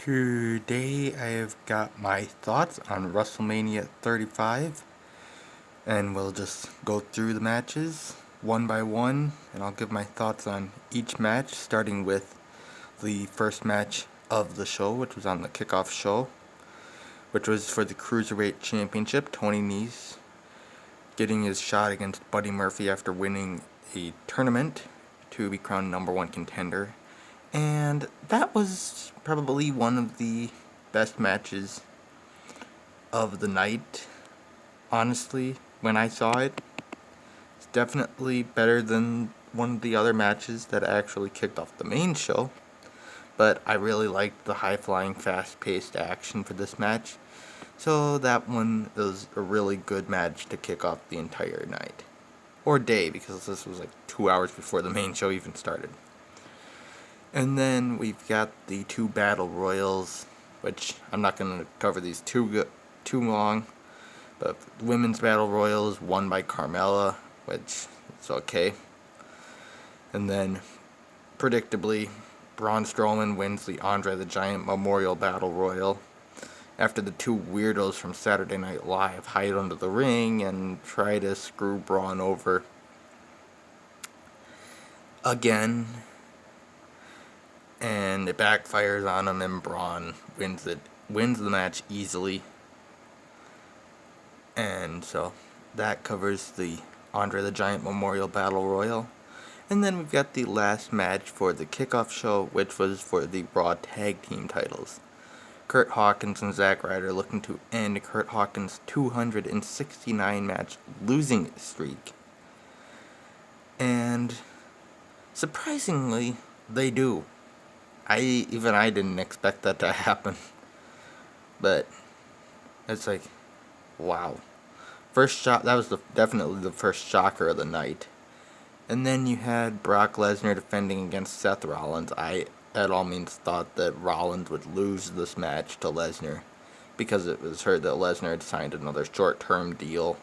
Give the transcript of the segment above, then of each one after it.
Today I have got my thoughts on Wrestlemania 35, and we'll just go through the matches one by one, and I'll give my thoughts on each match, starting with the first match of the show, which was on the kickoff show, which was for the Cruiserweight Championship. Tony Nese getting his shot against Buddy Murphy after winning a tournament to be crowned number one contender. And that was probably one of the best matches of the night, honestly, when I saw it. It's definitely better than one of the other matches that actually kicked off the main show. But I really liked the high-flying, fast-paced action for this match. So that one was a really good match to kick off the entire night. Or day, because this was like 2 hours before the main show even started. And then we've got the two battle royals, which I'm not going to cover these too long. But the women's battle royal is won by Carmella, which is okay. And then, predictably, Braun Strowman wins the Andre the Giant Memorial Battle Royal after the two weirdos from Saturday Night Live hide under the ring and try to screw Braun over again. And it backfires on him, and Braun wins the match easily. And so that covers the Andre the Giant Memorial Battle Royal. And then we've got the last match for the kickoff show, which was for the Raw Tag Team titles. Kurt Hawkins and Zack Ryder looking to end Kurt Hawkins' 269 match losing streak. And surprisingly, they do. I didn't expect that to happen. But it's like, wow. First shot, that was definitely the first shocker of the night. And then you had Brock Lesnar defending against Seth Rollins. I, at all means, thought that Rollins would lose this match to Lesnar, because it was heard that Lesnar had signed another short-term deal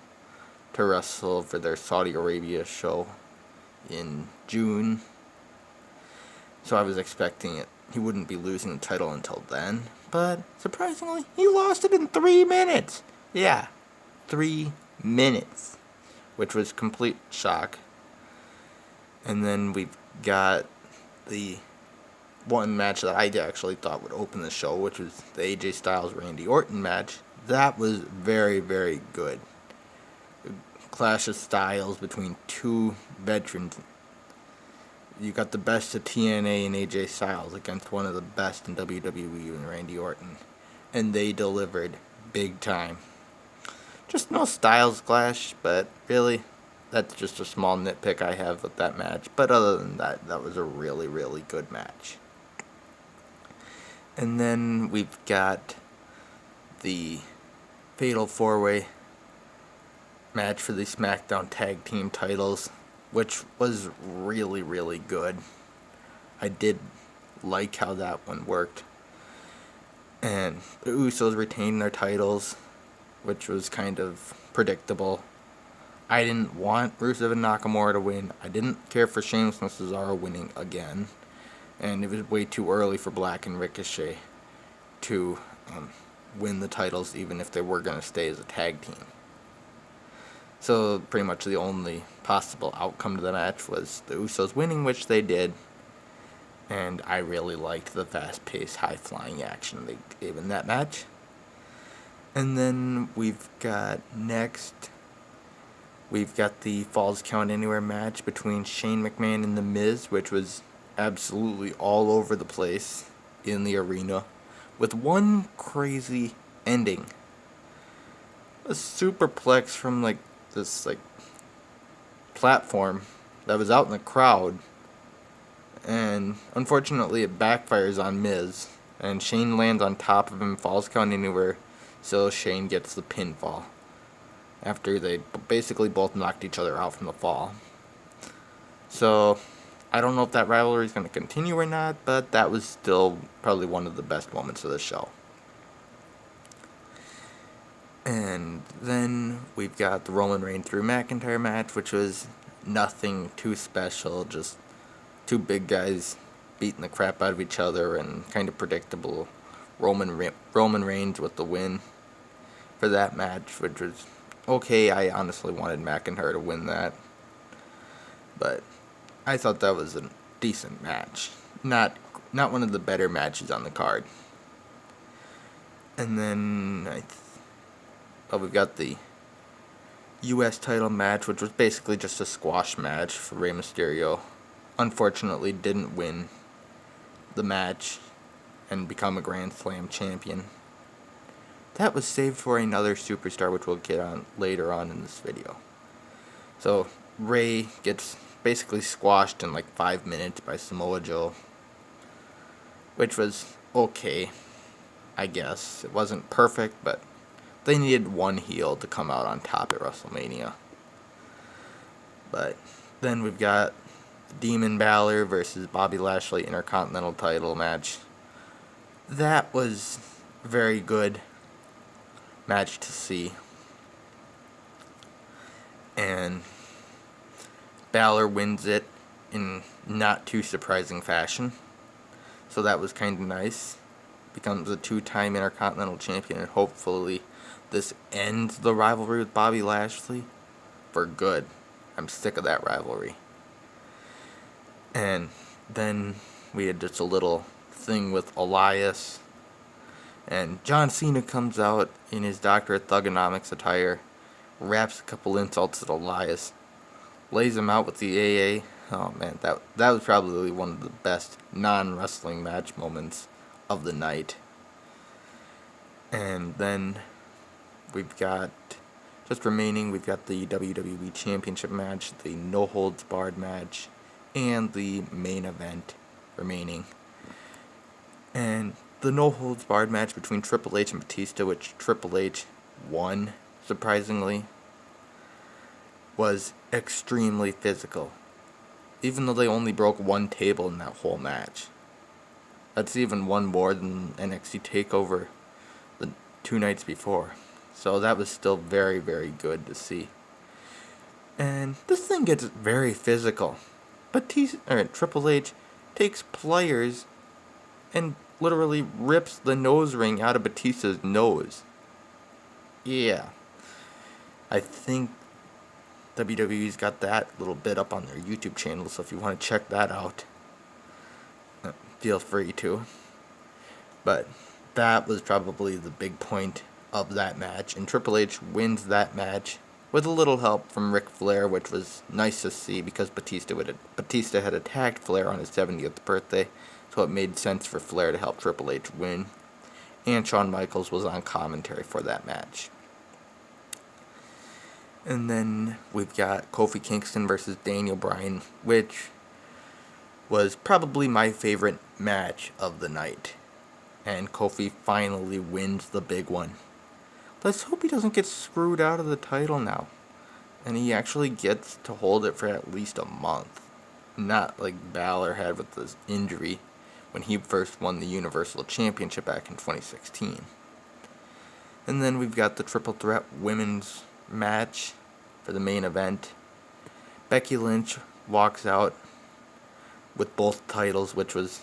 to wrestle for their Saudi Arabia show in June. So I was expecting he wouldn't be losing the title until then. But surprisingly, he lost it in 3 minutes. Yeah, 3 minutes, which was complete shock. And then we've got the one match that I actually thought would open the show, which was the AJ Styles-Randy Orton match. That was very, very good. A clash of styles between two veterans. You got the best of TNA and AJ Styles against one of the best in WWE and Randy Orton. And they delivered big time. Just no styles clash, but really, that's just a small nitpick I have with that match. But other than that, that was a really, really good match. And then we've got the Fatal 4-Way match for the SmackDown Tag Team titles, which was really, really good. I did like how that one worked. And the Usos retained their titles, which was kind of predictable. I didn't want Rusev and Nakamura to win. I didn't care for Sheamus and Cesaro winning again. And it was way too early for Black and Ricochet to win the titles, even if they were going to stay as a tag team. So pretty much the only possible outcome to the match was the Usos winning, which they did. And I really liked the fast-paced, high-flying action they gave in that match. And then we've got the Falls Count Anywhere match between Shane McMahon and The Miz, which was absolutely all over the place in the arena, with one crazy ending. A superplex from this platform that was out in the crowd, and unfortunately it backfires on Miz, and Shane lands on top of him, Falls Count Anywhere, so Shane gets the pinfall after they basically both knocked each other out from the fall. So I don't know if that rivalry is going to continue or not, but that was still probably one of the best moments of the show. And then we've got the Roman Reigns Drew McIntyre match, which was nothing too special, just two big guys beating the crap out of each other and kind of predictable Roman Reigns with the win for that match, which was okay. I honestly wanted McIntyre to win that, but I thought that was a decent match. Not one of the better matches on the card. And then we've got the U.S. title match, which was basically just a squash match for Rey Mysterio. Unfortunately, didn't win the match and become a Grand Slam champion. That was saved for another superstar, which we'll get on later on in this video. So Rey gets basically squashed in like 5 minutes by Samoa Joe, which was okay, I guess. It wasn't perfect, but they needed one heel to come out on top at WrestleMania. But then we've got Demon Balor versus Bobby Lashley Intercontinental title match. That was a very good match to see. And Balor wins it in not too surprising fashion. So that was kind of nice. Becomes a 2-time Intercontinental Champion, and hopefully this ends the rivalry with Bobby Lashley for good. I'm sick of that rivalry. And then we had just a little thing with Elias. And John Cena comes out in his Dr. Thugonomics attire, raps a couple insults at Elias, lays him out with the AA. Oh man, that was probably one of the best non-wrestling match moments of the night. And then we've got the WWE Championship match, the No Holds Barred match, and the main event remaining. And the No Holds Barred match between Triple H and Batista, which Triple H won, surprisingly, was extremely physical. Even though they only broke one table in that whole match. That's even one more than NXT TakeOver the 2 nights before. So that was still very, very good to see. And this thing gets very physical. Triple H takes pliers and literally rips the nose ring out of Batista's nose. Yeah. I think WWE's got that little bit up on their YouTube channel, so if you want to check that out, feel free to. But that was probably the big point of that match, and Triple H wins that match with a little help from Ric Flair, which was nice to see because Batista had attacked Flair on his 70th birthday, so it made sense for Flair to help Triple H win. And Shawn Michaels was on commentary for that match. And then we've got Kofi Kingston versus Daniel Bryan, which was probably my favorite match of the night. And Kofi finally wins the big one. Let's hope he doesn't get screwed out of the title now. And he actually gets to hold it for at least a month. Not like Balor had with his injury when he first won the Universal Championship back in 2016. And then we've got the Triple Threat Women's match for the main event. Becky Lynch walks out with both titles, which was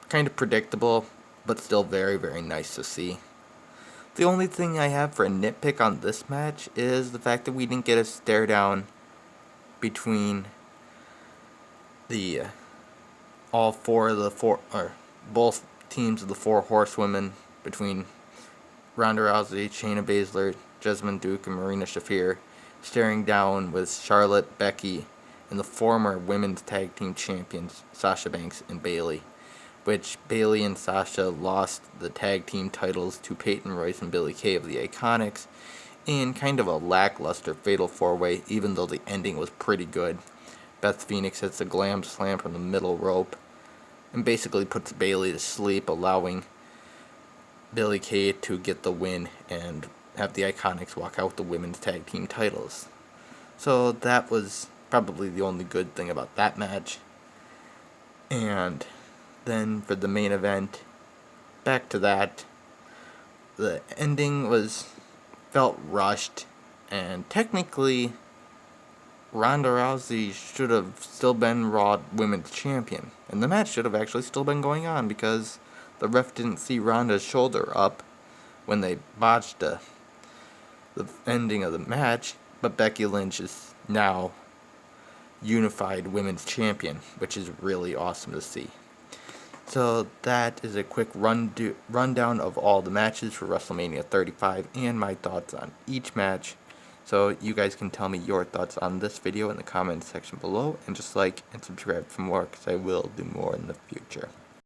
kind of predictable, but still very, very nice to see. The only thing I have for a nitpick on this match is the fact that we didn't get a stare down between both teams of the 4 horsewomen, between Ronda Rousey, Shayna Baszler, Jessamine Duke, and Marina Shafir, staring down with Charlotte, Becky, and the former women's tag team champions Sasha Banks and Bayley, which Bayley and Sasha lost the tag team titles to Peyton Royce and Billie Kay of the Iconics in kind of a lackluster fatal 4-way, even though the ending was pretty good. Beth Phoenix hits a glam slam from the middle rope and basically puts Bayley to sleep, allowing Billie Kay to get the win and have the Iconics walk out with the women's tag team titles. So that was probably the only good thing about that match. And then for the main event, back to that, the ending felt rushed, and technically Ronda Rousey should have still been Raw Women's Champion, and the match should have actually still been going on because the ref didn't see Ronda's shoulder up when they botched the ending of the match, but Becky Lynch is now unified women's champion, which is really awesome to see. So that is a quick rundown of all the matches for WrestleMania 35 and my thoughts on each match. So you guys can tell me your thoughts on this video in the comments section below, and just like and subscribe for more, because I will do more in the future.